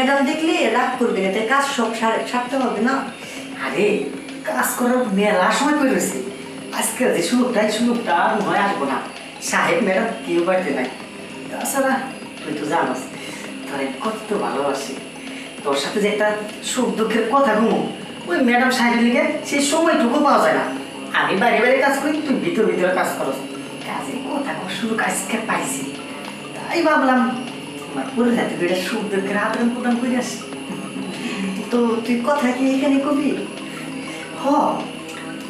Madam দেখলে রাগ করবে না, তাই কাজ সব সারতে হবে না। আরে কাজ করার মেলা সময় করে রয়েছে, আজকে যে সুযোগটা আর মনে হয় আসবো না। সাহেব ম্যাডাম কেউ বাড়িতে নাই। তাছাড়া তুই তো জানোস তোর কত ভালোবাসি, তোর সাথে যে একটা সুখ দুঃখের কথা ঘুমো ওই ম্যাডাম সাহেবের লিগে সেই সময়টুকু পাওয়া যায় না। আমি বাইরে বাইরে কাজ করি, তুই ভিতরে কাজ করস, কাজে কথা সুখ আজকে পাইছি। তাই ভাবলাম আমার পুরো হাতে দুইটা সুখ দুঃখের আদান প্রদান করে আসি। তো তুই কথা কি এখানে কবি? হ,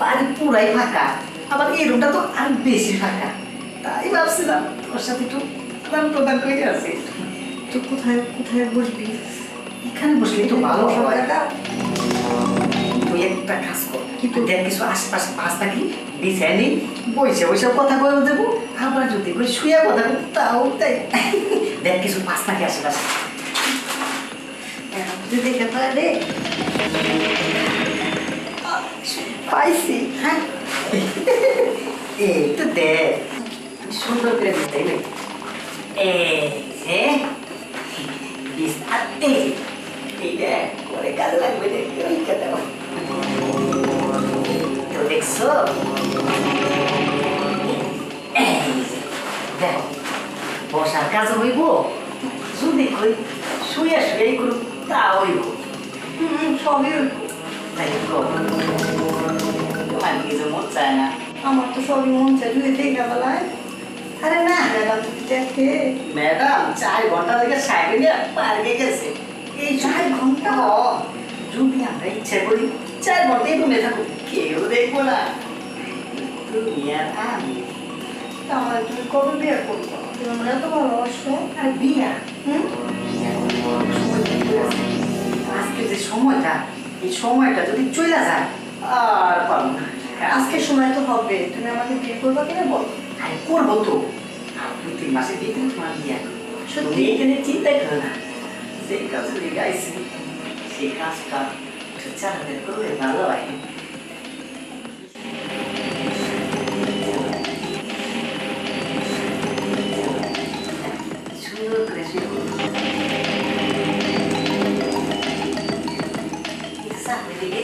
বাড়ি পুরাই ফাঁকা, আবার এই রুমটা তো আর বেশি ফাঁকা। তাই ভাবছিলাম তোর সাথে একটু আদান প্রদান করে আসি। তো কোথায় কোথায় বসবি? এখানে বসলে তো ভালো হয়। টাকা তুই একটা কাজ কর, কিন্তু দেখ কিছু আশপাশে পাশ থাকি বিছাই নেই, বসে বসে কথা বলে দেবো। আবার যদি ওই শুয়ে কথা বলি তাও তাই। দেখ কিছু পাশ থাকি আশেপাশে। তুই দেখে পারে পাইছি। হ্যাঁ এই তো দেখ সুন্দর করে দিতে হবে। এই যে বিস্তার এইটা করে কাজে লাগবে, ওইটা দাও। তো দেখছো এই যে দেখো বসার কাজ হইব, যদি কই শুয়ে শুয়ে করুক তা হইব। সবই তাই তো তোমার কিছু মন চায় না? আমার তো সবই মন চাই তুই দেখে বেলায়। আরে না ম্যাডাম তুই দেখে। ম্যাডাম 4 ঘন্টা থেকে সাইকেল নিয়ে পার্কে গেছে। এই 4 ঘন্টা যদি আমরা ইচ্ছা করি 4 ঘন্টাই রুমে থাকো, কেউ দেখবো না, তুমি আর আমি। তাহলে তুমি কবে বিয়ে করবো? তুমি আমার এত ভালোবাসো। আর বিয়া আজকে যে সময়টা, এই সময়টা যদি চলে যায় আর পারবো না। আজকের সময় তো হবে, তুমি আমাকে বিয়ে করবা কিনা বলো? আমি করবো তো, আর 2-3 মাসের ভিতরে তোমার বিয়া। সত্যি? তুমি এখানে চিন্তাই করো না, যে কাজ লেগে আইছি সেই কাজটা একটু চালাতে করলে ভালো হয়। সুন্দর করে শুরু করো। সামনে দিকে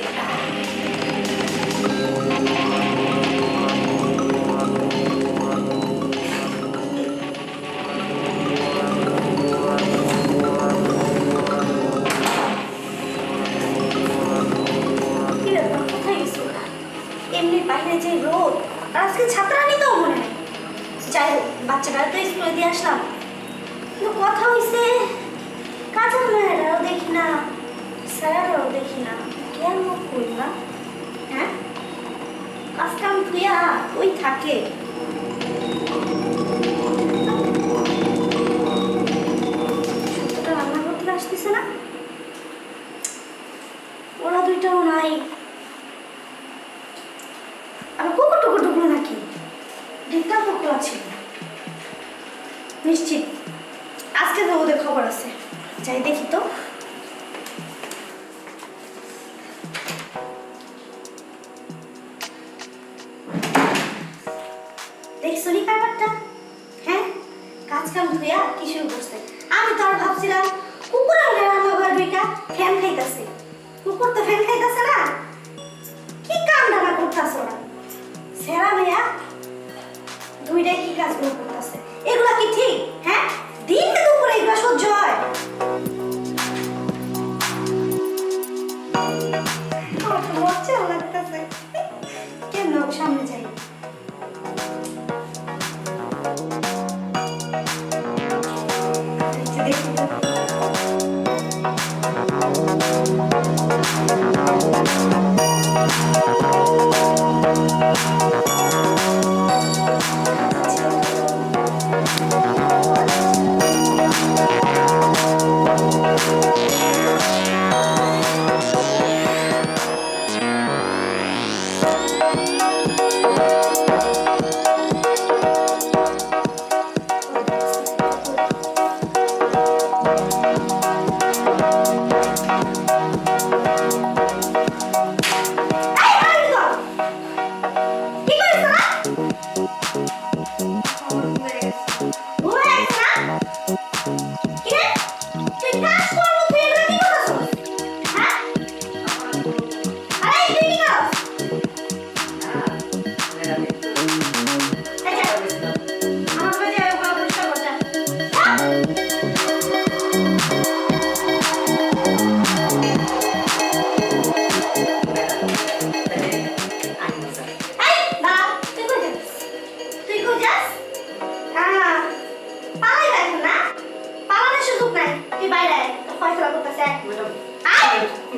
এমনি বাইরে যে রোদ, আর আজকে ছাত্রানি তো মনে হয়। যাই হোক বাচ্চাটার তো স্কুলে দিয়ে আসলাম, কিন্তু কথা হইছে কাজের মেয়েরাও দেখি না, স্যারেরাও দেখি না, কেন করি না? হ্যাঁ কাজ কাম ধুইয়া ওই থাকে। সত্যটা রান্না করতে আসতেছে না, ওরা দুইটাও নাই। আর কুকুর টুকুর টুকুর নাকি ডিপটা তো খোলা ছিল, নিশ্চিত আজকে তো ওদের খবর আছে। যাই দেখি তো। দেখছো নি ব্যাপারটা? হ্যাঁ কাজ কাম ধুইয়া কি শুরু করছে। আমি তো আর ভাবছিলাম কুকুরের রান্নাঘর দুইটা ফ্যান খাইতেছে, কুকুর তো ফ্যান খাইতেছে না, কি কাম দানা করতেছে ওরা। সেরা মেয়া দুইটাই কি কাজগুলো করতেছে, এগুলা কি ঠিক? হ্যাঁ দিন দুপুরে এগুলা সহ্য হয়? আমার তো লজ্জা লাগতেছে। কেন সামনে যাই। দেখি তো।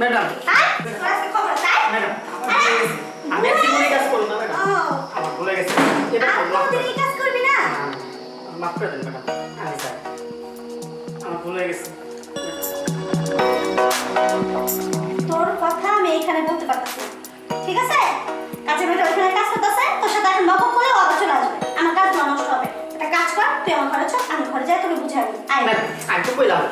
ম্যাডাম হ্যাঁ তোর আজকে খবর আছে ম্যাডাম আমি আর জীবনে কাজ করব না ম্যাডাম আমার ভুলে গেছে এটা আর কোনদিন এই কাজ করবি না মাফ করে দেন ম্যাডাম আমি স্যার আমার ভুলে গেছে তোর কথা আমি এখানে বলতে পারতেছি না। ঠিক আছে কাজের মেয়েটা ওইখানে কাজ করতেছে তোর সাথে এখন বকব করলে ও আবার চলে আসবে আমার কাজ নষ্ট হবে একটা কাজ কর তুই আমার ঘরে চল আমি ঘরে যাই তোকে বুঝাই দেব আয় ম্যাডাম আমি তো কইলাম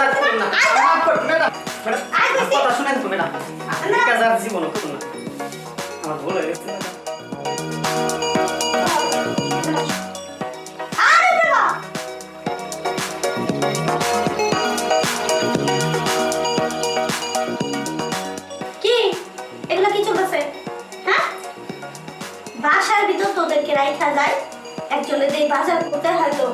কাজ করব না মাফ করে ম্যাডাম ম্যাডাম কথা শুনেন তো ম্যাডাম আমি কাজ আর জীবন করব না আমার ভুল হয়ে গেছে ম্যাডাম আরে বাবা কি এগুলা কি চলতেছে হ্যাঁ বাসার ভিতর তোদেরকে রাইখা যায় একজনে দেই বাজার করতে হয়তো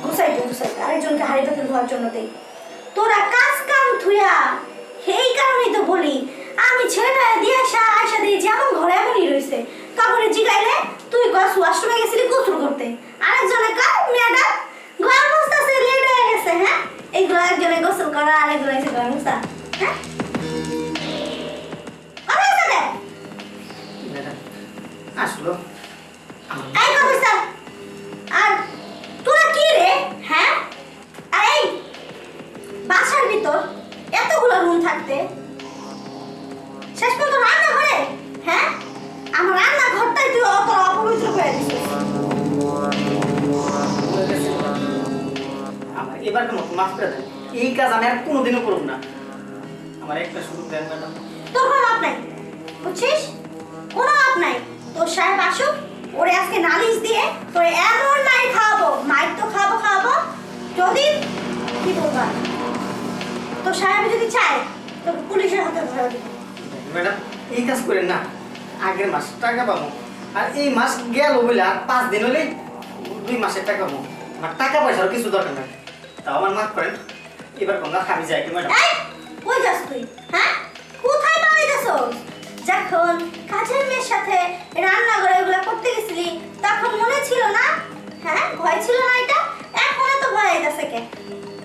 গুছাইতে আরেকজনকে হাড়ি পাতিল ধোয়ার জন্য দেই তোরা কাজ কাম থুয়া এই কারণেই তো বলি আমি ছেলেটা দিয়ে আয়সা দিয়ে যেমন ঘরে এমনই রয়েছে কাপড়ে জিগাইলে তুই কস ওয়াশরুমে গেছিলি গোসল করতে আরেকজনে কার মেয়েটা ঘর মুছতেছে লেট হয়ে গেছে হ্যাঁ এইগুলো একজনে গোসল করা আরেকগুলো এসে ঘর মুছা হ্যাঁ ম্যাডাম আসলো এই কবিতা আর তোরা কি রে হ্যাঁ আর এই বাসার ভিতর এতগুলো রুম থাকতে শেষ পর্যন্ত রান্না ঘরে হ্যাঁ আমার রান্না ঘরটাই তুই অত অপবিত্র করে দিছিস আমার এবার মতো মাফ করে দেন এই কাজ আমি আর কোনোদিনও করব না আমার একটা সুযোগ দেন ম্যাডাম তোর কোনো লাভ নাই বুঝছিস কোনো লাভ নাই তোর সাহেব আসুক ওরে আজকে নালিশ দিয়ে তোরে এমন নাই খাওয়াবো মাইর তো খাওয়াবো যদি কি বলবা তোর সাহেব যদি চায় তোকে পুলিশের হাতে ধরে দিবে ম্যাডাম এই কাজ করেন না আগের মাস টাকা পাবো আর এই মাস গেল বলে আর 5 দিন হলেই 2 মাসের টাকা পাবো আমার টাকা পয়সার কিছু দরকার নাই তাও আমার মাফ করেন এবার কোন আমি যাই কি ম্যাডাম এই কই যাস তুই হ্যাঁ কোথায় পালাইতেছস যখন কাজের মেয়ের সাথে রান্নাঘরে এগুলো করতে গেছিলি তখন মনে ছিল না হ্যাঁ ভয় ছিল না এটা এখন তো ভয় আইতাছে কে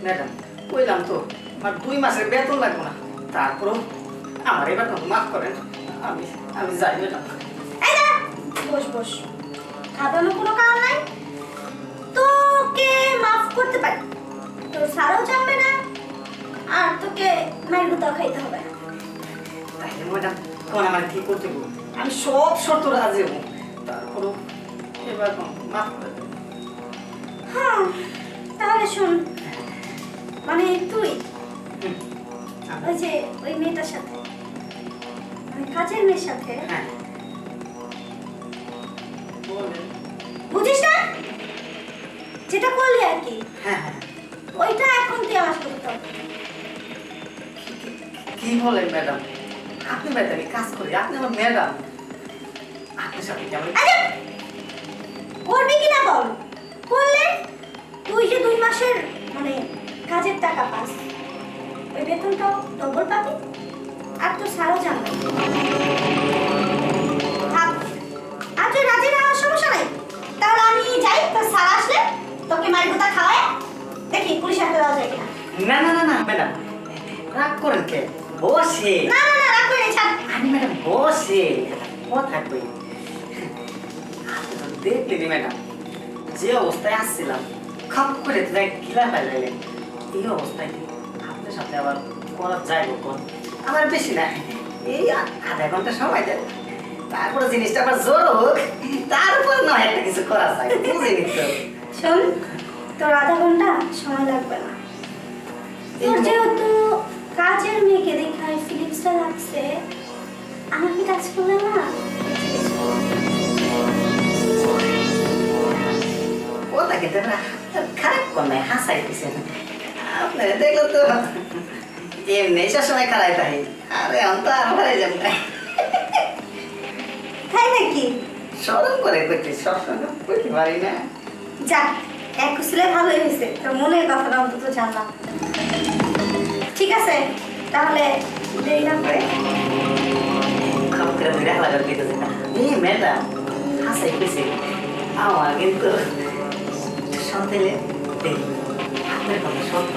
ম্যাডাম কইলাম তো আমার 2 মাসের বেতন লাগবে না তারপরও আমার এবার কোন মাফ করেন আমি আমি যাই ম্যাডাম এই দাঁড়া বস খাবানোর কোনো কারণ নাই তোকে মাফ করতে পারি তোর সারাও জানবে না আর তোকে মায়ের গুতাও খাইতে হবে না তাইলে ম্যাডাম কোন আমার কি করতে বল আমি সব শর্ত রাজি হব তারপরও এবার কোন মাফ করে দেন হ্যাঁ তাহলে শুন মানে তুই ওই যে ওই মেয়েটার সাথে মানে কাজের মেয়ের সাথে হ্যাঁ বলেন বুঝিস না যেটা করলি আর কি হ্যাঁ হ্যাঁ ওইটা এখন তুই আমার সাথে করতে হবে কি বলেন ম্যাডাম আপনি ম্যাডাম কাজ করি আপনি আমার ম্যাডাম আপনার সাথে কেমন আরে করবি কি না বল করলে তুই যে 2 মাসের মানে কাজের টাকা পাস ওই বেতনটাও ডবল পাবি আর তো সারও জানবে ভাব আর তুই রাজি না হওয়ার সমস্যা নাই তাহলে আমি যাই তোর সার আসলে তোকে মারি গোতা খাওয়ায় দেখি পুলিশ হাতে দেওয়া যায় কিনা না ম্যাডাম রাগ করেন কে বসে না রাখ করে ছাড় আমি ম্যাডাম বসে কথা কই দেখলি ম্যাডাম যে অবস্থায় আসছিলাম খাপ করে তো গিলা ফেলাইলেন এই অবস্থায় আপনার সাথে আবার করা যায় কোন আমার বেশি না এই আধা ঘন্টা সময় দেয় তারপরে জিনিসটা আবার জোর হোক তারপর নয় একটা কিছু করা যায় বুঝিনি তো শোন তোর আধা ঘন্টা সময় লাগবে না তোর যেহেতু কাজের মেয়েকে দেখায় ফিলিংসটা লাগছে আমাকে টাচ করলে না ওটা কিন্তু খারাপ কোন নাই হাসাইতেছেন আপনারা দেখলো তো এমনি সময় খারাই তাই আরে আমি তো আর হয়ে যাবো তাই নাকি স্মরণ করে করতে সবসময় করতে পারি না যাক এক কুশলে ভালোই হয়েছে তোর মনের কথাটা অন্তত জানলাম ঠিক আছে তাহলে দেরি না করে খাপ করে ধরে হালাগার দিতেছে না এই ম্যাডাম হাসাইতেছে আমার কিন্তু সন্তেলে আপনার কথা সত্য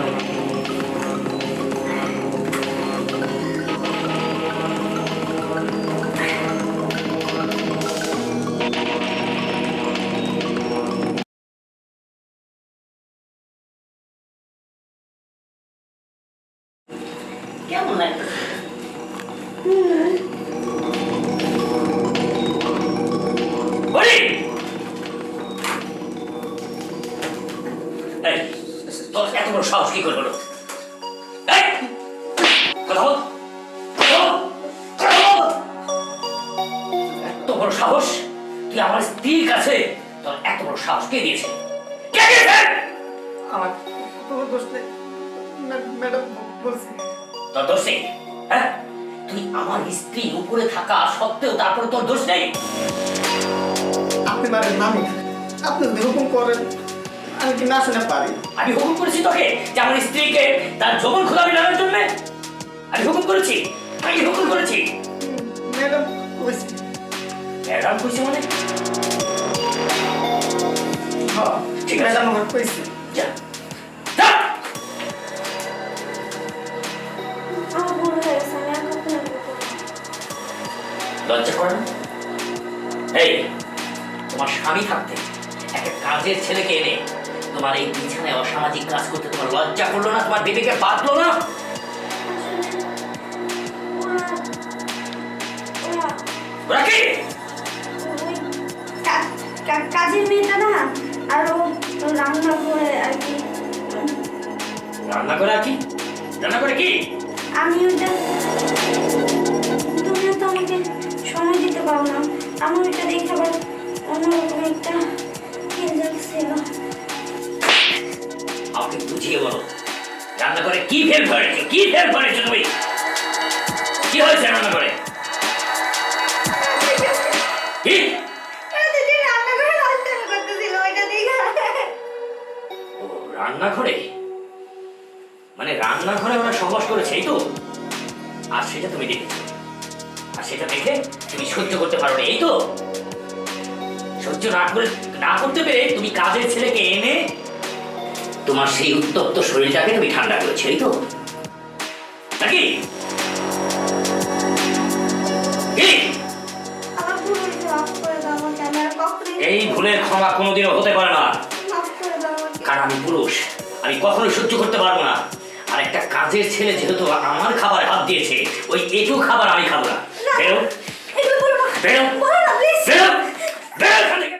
কেমন লাগে? বলি এই তোর এত বড় সাহস কি করে হলো? এই কথা বল, এত বড় সাহস তুই আমার স্ত্রীর কাছে, তোর এত বড় সাহস কে দিয়েছে? কে দিয়েছে? আমার কোনো দোষ নেই ম্যাডাম বলছি। তোর দোষ নেই? হ্যাঁ, তুই আমার স্ত্রী উপরে থাকা সত্ত্বেও তারপরে তোর দোষ নেই? আপনি মারেন নামি, আপনি যদি হুকুম করেন আমি কি না শুনে পারি? আমি হুকুম করেছি তোকে যে আমার স্ত্রীকে তার যৌবন খোলা মিলানোর জন্য? আমি হুকুম করেছি? আমি হুকুম করেছি? ম্যাডাম কইছি। ম্যাডাম কইছে মানে? হ্যাঁ ঠিক আছে, ম্যাডাম আমার কইছি। যা যা। আমার ভুল হয়ে গেছে, আমি আর কখনো এরকম করবো না। লজ্জা করে না? এই তোমার স্বামী থাকতে একটা কাজের ছেলেকে এনে তোমার এই বিছানায় অসামাজিক কাজ করতে তোমার লজ্জা করলো না? তোমার বিবেকে বাঁধলো না? ওরা কি? ওই কাজের মেয়েটা না, আর ও রান্না করে আর কি। রান্না করে আর কি? রান্না করে কি? আমি ওইটা, তুমিও তো আমাকে সময় দিতে পারো না। আমি ওইটা দেখে আবার অন্যরকম একটা ফিল যাচ্ছিল। আমাকে বুঝিয়ে বলো, রান্না করে কি ফেল করেছো? কি ফেল করেছো তুমি? কি হয়েছে রান্না করে? কি? রান্না করে নষ্ট করতেছিল ওইটা দেখে। ও রান্নাঘরে, মানে রান্নাঘরে ওরা সহবাস করেছে এই তো? আর সেটা তুমি দেখেছো, আর সেটা দেখে তুমি সহ্য করতে পারো না এই তো? সহ্য না করতে পেরে তুমি কাজের ছেলেকে এনে তোমার সেই উত্তপ্ত শরীরটাকে তুমি ঠান্ডা করেছো এই তো নাকি? কি? আমার ভুল হয়েছে, মাফ করে দাও আমাকে। আমি আর কখনোই এই ভুলের ক্ষমা কোনোদিনও হতে পারে না, মাফ করে দাও আমাকে। কারণ আমি পুরুষ, আমি কখনোই সহ্য করতে পারবো না। আর একটা কাজের ছেলে যেহেতু আমার খাবারে হাত দিয়েছে, ওই একটু খাবার আমি খাবো না। বেরো, এগুলো বলো না। বেরো, বলো না, প্লিজ। বেরো, বেরো এখান থেকে।